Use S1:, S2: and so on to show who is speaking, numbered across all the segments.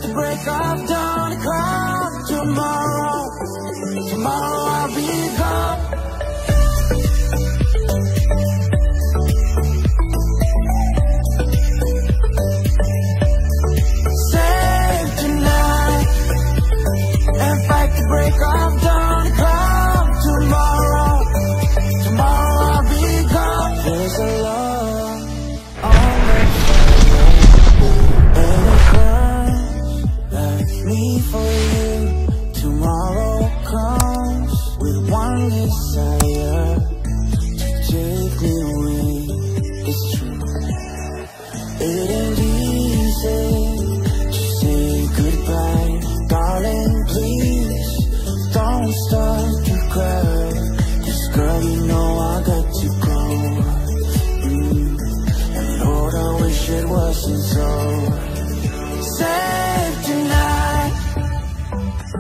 S1: the break of dawn, come tomorrow. Tomorrow I'll be gone. Save tonight and fight the break of dawn, come tomorrow. Tomorrow I'll be gone. There's a love on the and it cries like me for you. Tomorrow comes with one desire to take me away. It's true, it ain't easy to say goodbye, darling. Please don't start to cry, 'cause girl, you know I got to go. And Lord, I wish it wasn't so. Save tonight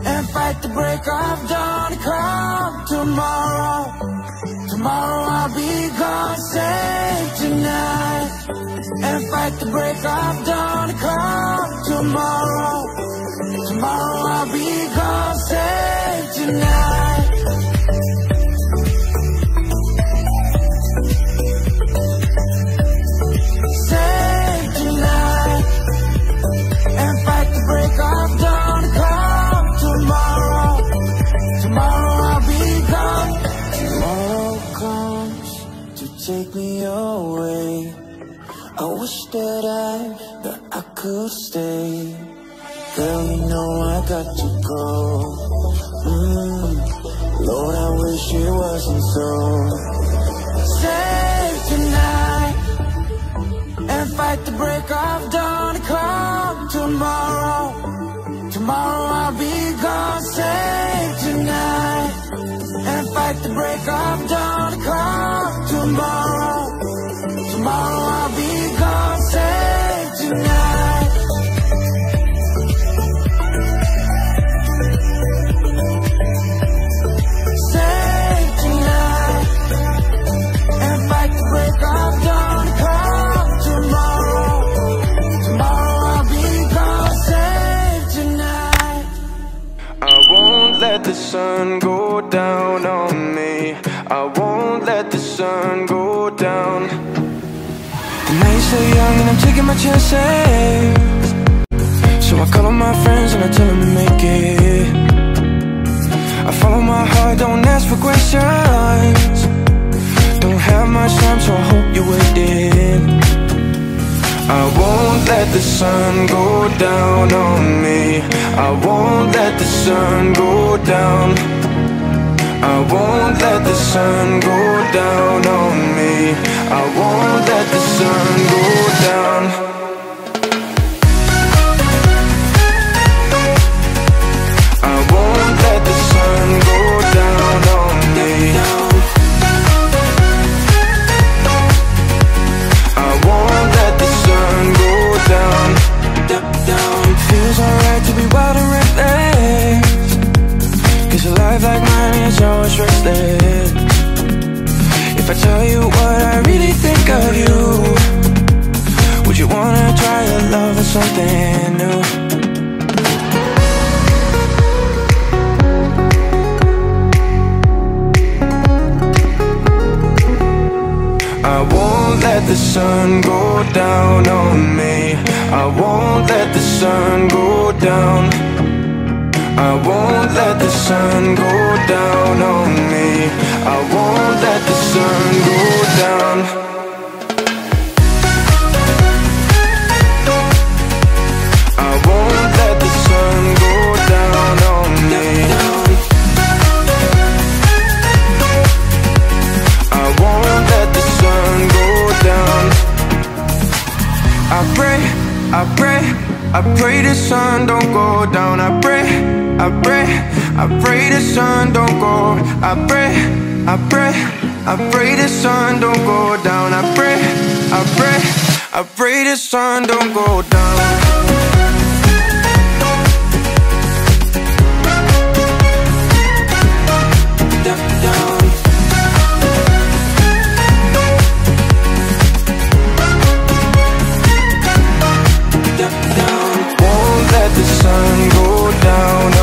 S1: and fight the break of dawn, come tomorrow. Tomorrow I'll be gone. Save tonight and fight the break of dawn, come tomorrow. Tomorrow I'll be gone. Save tonight. Save tonight and fight the break of dawn, come tomorrow. Tomorrow I'll be gone. Tomorrow comes to take me away. I wish that I could stay. Girl, you know I got to go. Lord, I wish it wasn't so. Save tonight and fight the break of dawn, come tomorrow. Tomorrow I'll be gone. Save tonight and fight the break of dawn, come tomorrow. Tomorrow I'll be gone. Save tonight. Save tonight and fight the break of dawn, come tomorrow. Tomorrow I'll be gone. Save tonight.
S2: I won't let the sun go down on me. I won't let the sun go down.
S1: The night's so young and I'm taking my chances. So I call on my friends and I tell them to make it. I follow my heart, don't ask for questions. Don't have much time, so I hope you're waiting.
S2: I won't let the sun go down on me. I won't let the sun go down. I won't let the sun go down on me. I won't let the sun go down. I won't let the sun go down on me. I won't let the sun go down.
S1: Feels alright to be wild and reckless, 'cause a life like mine is always restless. If I tell you what I really think of you, would you wanna try a love or something new?
S2: I won't let the sun go down on me. I won't let the sun go down. I won't let the sun go down on me. I won't let the sun go down. I won't let the sun go down on me. I won't let the sun go down. I pray, I pray, I pray the sun don't go down. I pray, I pray, I pray the sun don't go. I pray, I pray, I pray the sun don't go down. I pray, I pray, I pray the sun don't go down. Won't let the sun sun go down